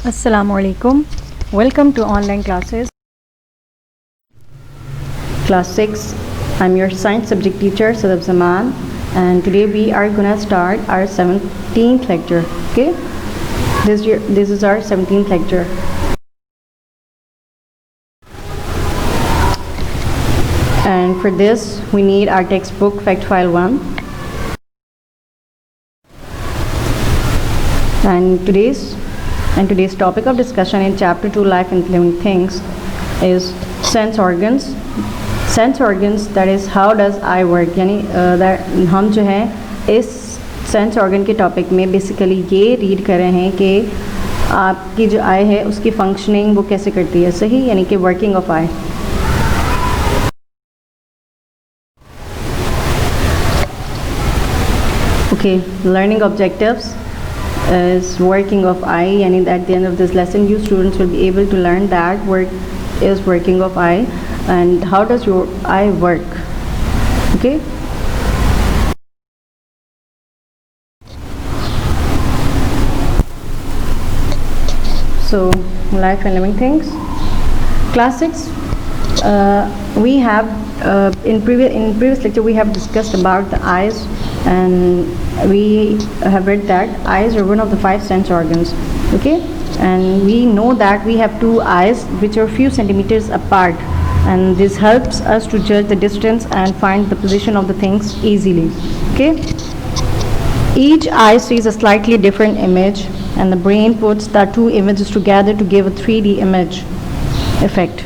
Assalamualaikum. Welcome to online classes. Class 6. I'm your science subject teacher Sadaf Zaman, and today we are gonna start our 17th lecture. Okay, this is our 17th lecture. And for this we need our textbook fact file 1. And today's topic of discussion in chapter 2 life and living things is sense organs. Sense organs, that is how does eye work, यानी हम जो है इस sense organ के topic में basically ये read कर रहे हैं कि आपकी जो आई है उसकी फंक्शनिंग वो कैसे करती है, सही, यानी कि working of I. Okay, learning objectives is working of eye, and at the end of this lesson you students will be able to learn that working of eye and how does your eye work. Okay, so life and living things, class 6. We have in previous lecture we have discussed about the eyes, and we have read that eyes are one of the 5 sense organs. Okay, and we know that we have 2 eyes which are few centimeters apart, and this helps us to judge the distance and find the position of the things easily. Okay, each eye sees a slightly different image, and the brain puts the 2 images together to give a 3D image effect.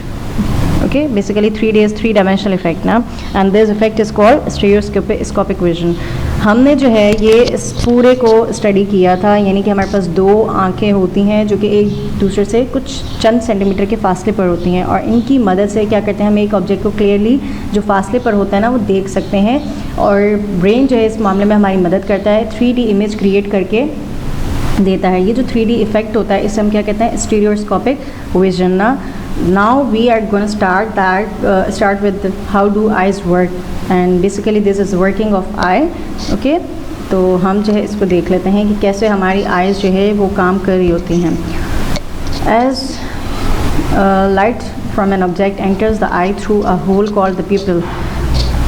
Okay, basically 3D is 3-dimensional effect ना, and this effect is called stereoscopic vision. हमने जो है ये इस पूरे को study किया था, यानी कि हमारे पास 2 आँखें होती हैं जो कि एक दूसरे से कुछ चंद सेंटीमीटर के फासले पर होती हैं, और इनकी मदद से क्या करते हैं, हम एक ऑब्जेक्ट को क्लियरली जो फासले पर होता है ना वो देख सकते हैं, और ब्रेन जो है इस मामले में हमारी मदद करता है, 3D इमेज क्रिएट करके देता है. ये जो 3D इफेक्ट होता है इसे हम क्या कहते हैं, स्टीरियोस्कोपिक विजन ना. Now we are going to start with how do eyes work, and basically this is working of eye. Okay, तो हम जो है इसको देख लेते हैं कि कैसे हमारी आइज़ जो है वो काम कर रही होती हैं. As light from an object enters the eye through a hole called the pupil.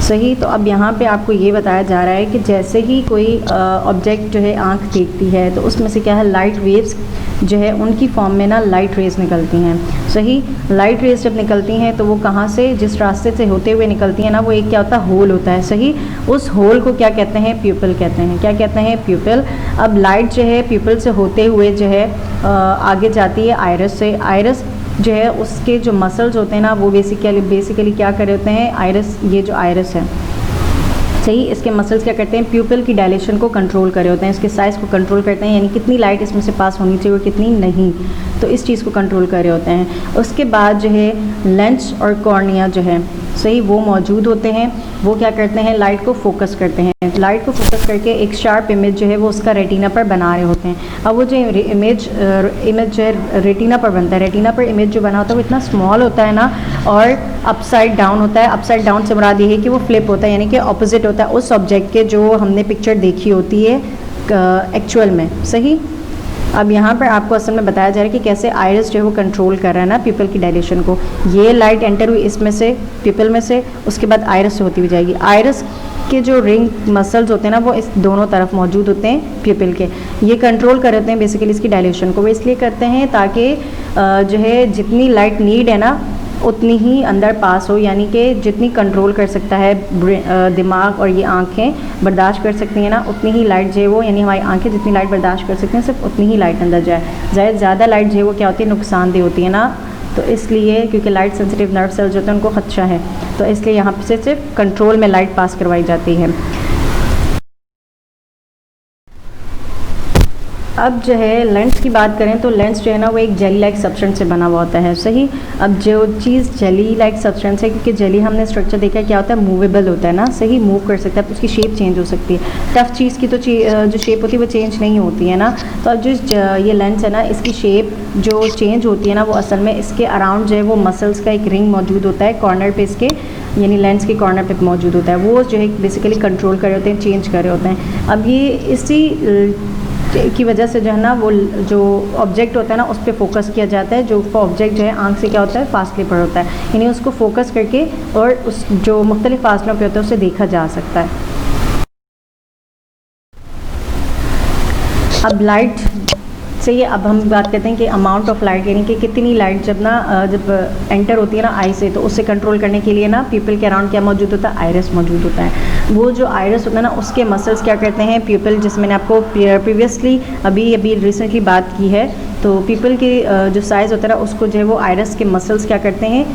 सही, तो अब यहाँ पे आपको ये बताया जा रहा है कि जैसे ही कोई ऑब्जेक्ट जो है आँख देखती है तो उसमें से क्या है, लाइट वेव्स जो है उनकी फॉर्म में ना लाइट रेज निकलती हैं. सही, लाइट रेज जब निकलती हैं तो वो कहाँ से, जिस रास्ते से होते हुए निकलती हैं ना, वो एक क्या होता है, होल होता है. सही, उस होल को क्या कहते हैं, प्यूपिल कहते हैं. क्या कहते हैं, प्यूपिल. अब लाइट जो है प्यूपिल से होते हुए जो है आगे जाती है आइरिस से. आइरिस जो है उसके जो मसल्स होते हैं ना वो बेसिकली क्या कर रहे होते हैं, आइरिस, ये जो आइरिस है, सही, इसके मसल्स क्या करते हैं, प्यूपिल की डायलेशन को कंट्रोल कर रहे होते हैं, इसके साइज़ को कंट्रोल करते हैं, यानी कितनी लाइट इसमें से पास होनी चाहिए और कितनी नहीं, तो इस चीज़ को कंट्रोल कर रहे होते हैं. उसके बाद जो है लेंस और कॉर्निया जो है, सही, वो मौजूद होते हैं. वो क्या करते हैं, लाइट को फोकस करते हैं. लाइट को फोकस करके एक शार्प इमेज जो है वो उसका रेटिना पर बना रहे होते हैं. अब वो जो इमेज जो है रेटिना पर बनता है, रेटिना पर इमेज जो बना होता है वो इतना स्मॉल होता है ना, और अपसाइड डाउन होता है. अपसाइड डाउन से मुराद ये है कि वो फ्लिप होता है, यानी कि ऑपोजिट होता है उस ऑब्जेक्ट के जो हमने पिक्चर देखी होती है एक्चुअल में. सही, अब यहाँ पर आपको असल में बताया जा रहा है कि कैसे आइरिस जो है वो कंट्रोल कर रहा है ना प्यूपिल की डायलेशन को. ये लाइट एंटर हुई इसमें से, प्यूपिल में से, उसके बाद आइरिस से होती हुई जाएगी. आइरिस के जो रिंग मसल्स होते हैं ना वो इस दोनों तरफ मौजूद होते हैं प्यूपिल के. ये कंट्रोल कर रहे हैं बेसिकली इसकी डायलेशन को. वो इसलिए करते हैं ताकि जो है जितनी लाइट नीड है ना उतनी ही अंदर पास हो, यानी कि जितनी कंट्रोल कर सकता है दिमाग और ये आंखें बर्दाश्त कर सकती हैं ना, उतनी ही लाइट जो है वो, यानी हमारी आंखें जितनी लाइट बर्दाश्त कर सकती हैं सिर्फ उतनी ही लाइट अंदर जाए. ज़्यादा लाइट जो है वो क्या होती है, नुकसानदेह होती है ना. तो इसलिए क्योंकि लाइट सेंसिटिव नर्व सेल्स होते हैं उनको खदशा है, तो इसलिए यहाँ से सिर्फ कंट्रोल में लाइट पास करवाई जाती है. अब जो है लेंस की बात करें तो लेंस जो है ना वो एक जेली लाइक सब्सटेंस से बना हुआ होता है. सही, अब जो चीज़ जेली लाइक सब्सटेंस है, क्योंकि जेली हमने स्ट्रक्चर देखा है क्या होता है, मूवेबल होता है ना. सही, मूव कर सकता है, उसकी शेप चेंज हो सकती है. टफ चीज़ की तो जो शेप होती है वो चेंज नहीं होती है ना. तो अब जो ये लेंस है ना इसकी शेप जो चेंज होती है ना वो असल में इसके अराउंड जो है वो मसल्स का एक रिंग मौजूद होता है कॉर्नर पे, इसके यानी लेंस के कॉर्नर पे मौजूद होता है. वो जो है बेसिकली कंट्रोल कर रहे होते हैं, चेंज कर रहे होते हैं. अब ये इसी की वजह से जो है ना वो जो ऑब्जेक्ट होता है ना उस पर फोकस किया जाता है, जो ऑब्जेक्ट जो है आँख से क्या होता है फासले पर होता है, यानी उसको फोकस करके और उस जो मुख्तलिफ फासलों पे होता है उसे देखा जा सकता है। अब लाइट से ये अब हम बात करते हैं कि अमाउंट ऑफ लाइट, यानी कि कितनी लाइट जब एंटर होती है ना आई से, तो उससे कंट्रोल करने के लिए ना पीपल के अराउंड क्या मौजूद होता है, आइरिस मौजूद होता है। वो जो आइरिस होता है ना उसके मसल्स क्या करते हैं पीपल, जिस मैंने आपको प्रीवियसली अभी रिसेंटली बात की है, तो पीपल की जो साइज़ होता है ना उसको जो है वो आइरिस के मसल्स क्या करते हैं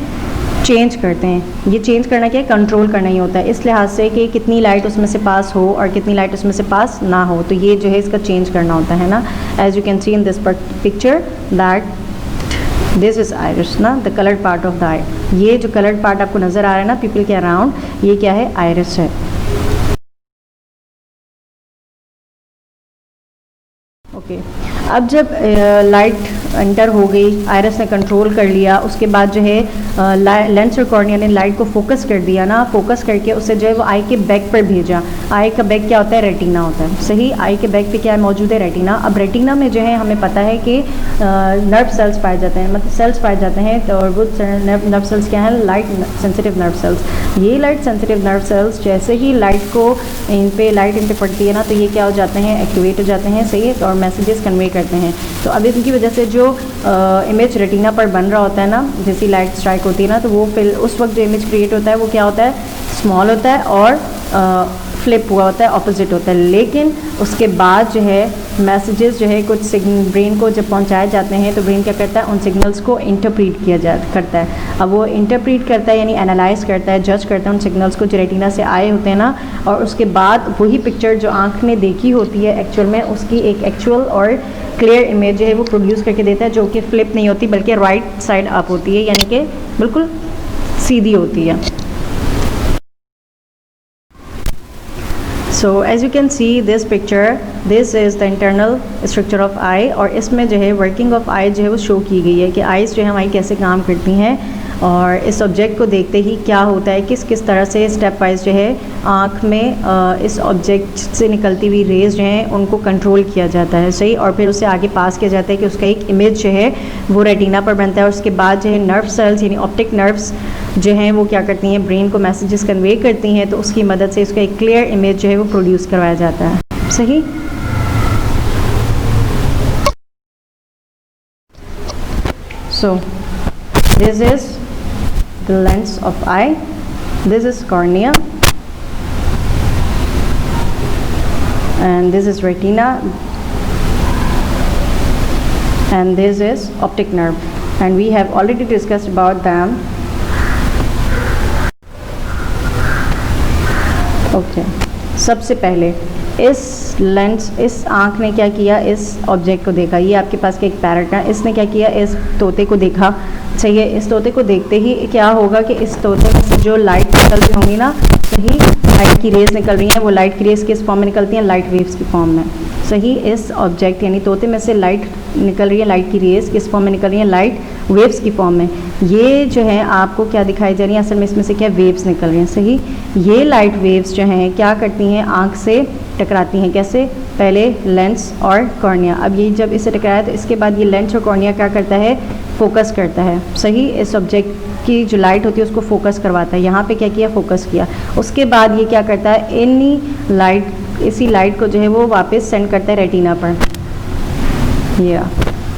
चेंज करते हैं। ये चेंज करना क्या है, कंट्रोल करना ही होता है, इस लिहाज से कि कितनी लाइट उसमें से पास हो और कितनी लाइट उसमें से पास ना हो, तो ये जो है इसका चेंज करना होता है ना। As you can see in this picture that this is iris ना, the coloured part of the eye. ये जो कलर्ड पार्ट आपको नज़र आ रहा है ना पीपल के अराउंड, ये क्या है, आइरिस है। ओके अब जब लाइट एंटर हो गई, आइरिस ने कंट्रोल कर लिया, उसके बाद जो है लेंस और कॉर्निया ने लाइट को फोकस कर दिया ना, फोकस करके उसे जो है वो आई के बैक पर भेजा। आई का बैक क्या होता है, रेटिना होता है, सही। आई के बैक पे क्या है मौजूद है, रेटिना। अब रेटिना में जो है हमें पता है कि नर्व सेल्स पाए जाते हैं, मतलब सेल्स पाए जाते हैं, तो और वो नर्व सेल्स क्या है, लाइट सेंसिटिव नर्व सेल्स। ये लाइट सेंसिटिव नर्व सेल्स जैसे ही लाइट इन पे पड़ती है ना, तो ये क्या हो जाते हैं, एक्टिवेट हो जाते हैं, सही है, और मैसेजेस कन्वे करते हैं। तो अब इनकी वजह से जो इमेज रेटिना पर बन रहा होता है ना, जैसी लाइट स्ट्राइक होती है ना, तो वो फिर उस वक्त जो इमेज क्रिएट होता है वो क्या होता है, स्मॉल होता है और फ्लिप हुआ होता है, ऑपोजिट होता है। लेकिन उसके बाद जो है मैसेजेस जो है कुछ ब्रेन को जब पहुंचाए जाते हैं, तो ब्रेन क्या करता है, उन सिग्नल्स को इंटरप्रीट करता है। अब वो इंटरप्रीट करता है यानी एनालाइज करता है, जज करता है उन सिग्नल्स को जो रेटिना से आए होते हैं ना, और उसके बाद वही पिक्चर जो आँख ने देखी होती है एक्चुअल में, उसकी एक एक्चुअल और क्लियर इमेज जो है वो प्रोड्यूस करके देता है, जो कि फ्लिप नहीं होती बल्कि राइट साइड अप होती है, यानी कि बिल्कुल सीधी होती है। So as you can see this picture, this is the internal structure of eye, और इसमें जो है वर्किंग ऑफ आई जो है वो शो की गई है कि आइज़ जो है हमारी कैसे काम करती हैं, और इस ऑब्जेक्ट को देखते ही क्या होता है, किस किस तरह से स्टेप वाइज जो है आँख में इस ऑब्जेक्ट से निकलती हुई रेज जो हैं उनको कंट्रोल किया जाता है, सही, और फिर उसे आगे पास किया जाता है कि उसका एक इमेज जो है वो रेटिना पर बनता है। और उसके बाद जो है नर्व सेल्स यानी ऑप्टिक नर्व्स जो हैं वो क्या करती हैं, ब्रेन को मैसेजेस कन्वे करती हैं, तो उसकी मदद से उसका एक क्लियर इमेज जो है वो प्रोड्यूस करवाया जाता है, सही। So this is the lens of eye, this is cornea, and this is retina, and this is optic nerve, and we have already discussed about them. Okay, सबसे पहले इस लेंस, इस आँख ने क्या किया, इस ऑब्जेक्ट को देखा। ये आपके पास का एक पैरट है, इसने क्या किया, इस तोते को देखा, सही है। इस तोते को देखते ही क्या होगा कि इस तोते में से जो लाइट निकल रही होंगी ना, सही, लाइट की रेज निकल रही हैं, वो लाइट की रेज किस फॉर्म में निकलती हैं, लाइट वेव्स की फॉर्म में, सही। इस ऑब्जेक्ट यानी तोते में से लाइट निकल रही है, लाइट की रेज किस फॉर्म में निकल रही है, लाइट वेव्स की फॉर्म में। ये जो है आपको क्या दिखाई जा रही है, असल में इसमें से क्या वेव्स निकल रही हैं, सही। ये लाइट वेव्स जो हैं क्या करती हैं, आँख से टकराती हैं, कैसे, पहले लेंस और कॉर्निया। अब ये जब इससे टकराया तो इसके बाद ये लेंस और कॉर्निया क्या करता है, फोकस करता है, सही। इस ऑब्जेक्ट की जो लाइट होती है उसको फोकस करवाता है, यहाँ पे क्या किया, फोकस किया। उसके बाद ये क्या करता है, इसी लाइट को जो है वो वापस सेंड करता है रेटिना पर, या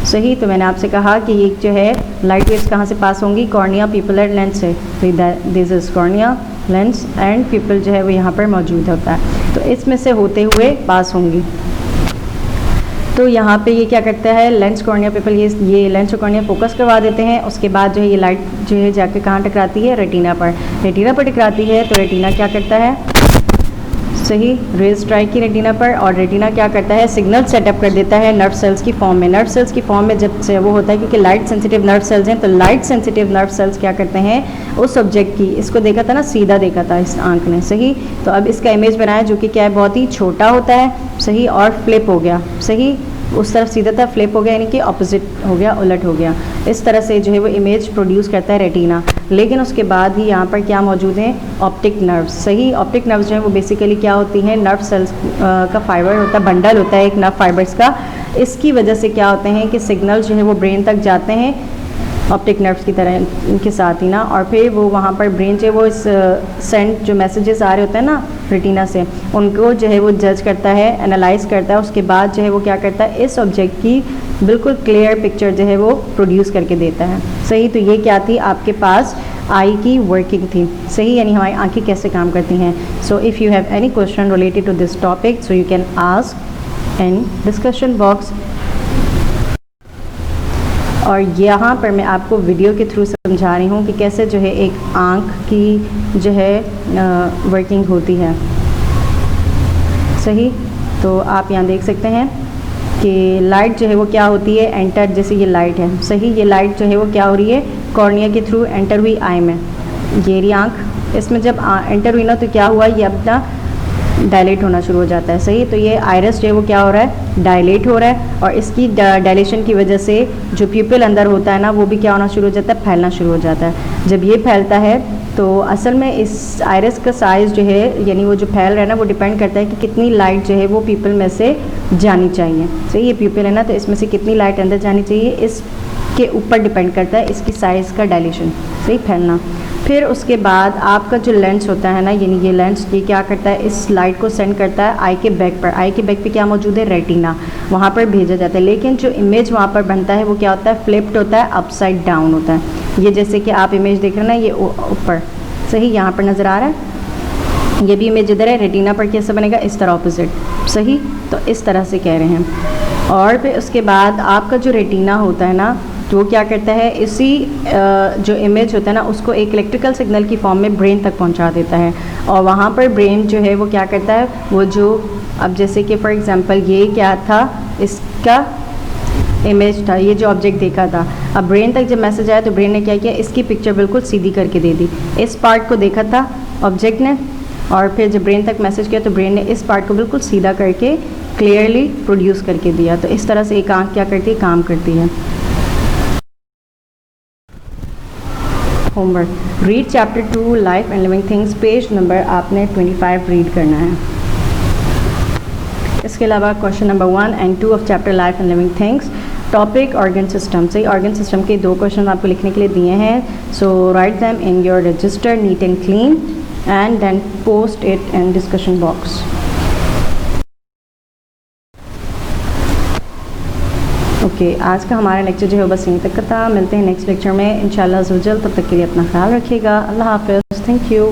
सही। तो मैंने आपसे कहा कि ये जो है लाइट वेव्स कहाँ से पास होंगी, कॉर्निया, पीपल एंड लेंस से। तो this is cornea, lens and people जो है वो यहाँ पर मौजूद होता है, तो इसमें से होते हुए पास होंगी। तो यहाँ पे ये क्या करता है, लेंस कॉर्निया पीपल, ये लेंस और कॉर्निया फोकस करवा देते हैं। उसके बाद जो है ये लाइट जो है जाके कहाँ टकराती है, रेटिना पर। रेटिना पर टकराती है तो रेटिना क्या करता है, सही, रेज स्ट्राइक की रेटिना पर, और रेटिना क्या करता है, सिग्नल सेटअप कर देता है नर्व सेल्स की फॉर्म में। नर्व सेल्स की फॉर्म में जब से वो होता है, क्योंकि लाइट सेंसिटिव नर्व सेल्स हैं, तो लाइट सेंसिटिव नर्व सेल्स क्या करते हैं, उस ऑब्जेक्ट की, इसको देखा था ना, सीधा देखा था इस आंख ने, सही। तो अब इसका इमेज बनाया जो कि क्या है, बहुत ही छोटा होता है, सही, और फ्लिप हो गया, सही। उस तरफ सीधा था, फ्लिप हो गया, यानी कि ऑपोजिट हो गया, उलट हो गया। इस तरह से जो है वो इमेज प्रोड्यूस करता है रेटिना। लेकिन उसके बाद ही यहाँ पर क्या मौजूद हैं, ऑप्टिक नर्व्स। सही, ऑप्टिक नर्व्स जो है वो बेसिकली क्या होती हैं, नर्व सेल्स का फाइबर होता है, बंडल होता है एक नर्व फाइबर्स का। इसकी वजह से क्या होते हैं कि सिग्नल जो है वो ब्रेन तक जाते हैं ऑप्टिक नर्व्स की तरह इनके साथ ही ना, और फिर वो वहाँ पर ब्रेन जो है वो इस सेंड जो मैसेजेस आ रहे होते हैं ना रेटिना से, उनको जो है वो जज करता है, एनालाइज करता है। उसके बाद जो है वो क्या करता है, इस ऑब्जेक्ट की बिल्कुल क्लियर पिक्चर जो है वो प्रोड्यूस करके देता है। सही, तो ये क्या थी आपके पास, आई की वर्किंग थी। सही, यानी हमारी आंखें कैसे काम करती हैं। So if you have any question related to this topic, so you can ask in discussion box. और यहाँ पर मैं आपको वीडियो के थ्रू समझा रही हूँ कि कैसे जो है एक आँख की जो है वर्किंग होती है। सही, तो आप यहाँ देख सकते हैं कि लाइट जो है वो क्या होती है, एंटर, जैसे ये लाइट है। सही, ये लाइट जो है वो क्या हो रही है, कॉर्निया के थ्रू एंटर हुई आई में, ये रही आँख। इसमें जब एंटर हुई ना तो क्या हुआ, ये अपना डायलेट होना शुरू हो जाता है। सही, तो ये आइरिस जो है वो क्या हो रहा है, डायलेट हो रहा है, और इसकी डायलेशन की वजह से जो प्यूपिल अंदर होता है ना वो भी क्या होना शुरू हो जाता है, फैलना शुरू हो जाता है। जब ये फैलता है तो असल में इस आइरिस का साइज़ जो है, यानी वो जो फैल रहा है ना, वो डिपेंड करता है कि कितनी लाइट जो है वो प्यूपिल में से जानी चाहिए। सही, ये प्यूपिल है ना, तो इसमें से कितनी लाइट अंदर जानी चाहिए, इसके ऊपर डिपेंड करता है इसकी साइज़ का डायलेशन, सही, फैलना। फिर उसके बाद आपका जो लेंस होता है ना, यानी ये लेंस, ये क्या करता है, इस लाइट को सेंड करता है आई के बैक पर। आई के बैक पे क्या मौजूद है, रेटिना, वहाँ पर भेजा जाता है। लेकिन जो इमेज वहाँ पर बनता है वो क्या होता है, फ्लिप्ड होता है, अपसाइड डाउन होता है। ये जैसे कि आप इमेज देख रहे हैं ना, ये ऊपर, सही, यहाँ पर नज़र आ रहा है। ये भी इमेज इधर है, रेटिना पर कैसे बनेगा, इस तरह ऑपोजिट। सही, तो इस तरह से कह रहे हैं। और फिर उसके बाद आपका जो रेटिना होता है ना, तो वो क्या करता है, इसी जो इमेज होता है ना उसको एक इलेक्ट्रिकल सिग्नल की फॉर्म में ब्रेन तक पहुंचा देता है। और वहाँ पर ब्रेन जो है वो क्या करता है, वो जो, अब जैसे कि फॉर एग्जांपल ये क्या था, इसका इमेज था, ये जो ऑब्जेक्ट देखा था। अब ब्रेन तक जब मैसेज आया तो ब्रेन ने क्या किया, इसकी पिक्चर बिल्कुल सीधी करके दे दी। इस पार्ट को देखा था ऑब्जेक्ट ने, और फिर जब ब्रेन तक मैसेज किया तो ब्रेन ने इस पार्ट को बिल्कुल सीधा करके क्लियरली प्रोड्यूस करके दिया। तो इस तरह से एक आँख क्या करती है, काम करती है। Homework, read chapter 2 life and living things, page number आपने 25 रीड करना है। इसके अलावा question number 1 and 2 of chapter life and living things, topic organ system. सही, ऑर्गन सिस्टम के 2 क्वेश्चन आपको लिखने के लिए दिए हैं। So write them in your register neat and clean and then post it in discussion box. Okay, आज का हमारा लेक्चर जो है बस यहीं तक का था। मिलते हैं नेक्स्ट लेक्चर में इंशाल्लाह अज़्ज़ व जल। तब तक के लिए अपना ख्याल रखिएगा। अल्लाह हाफ़िज़। Thank you.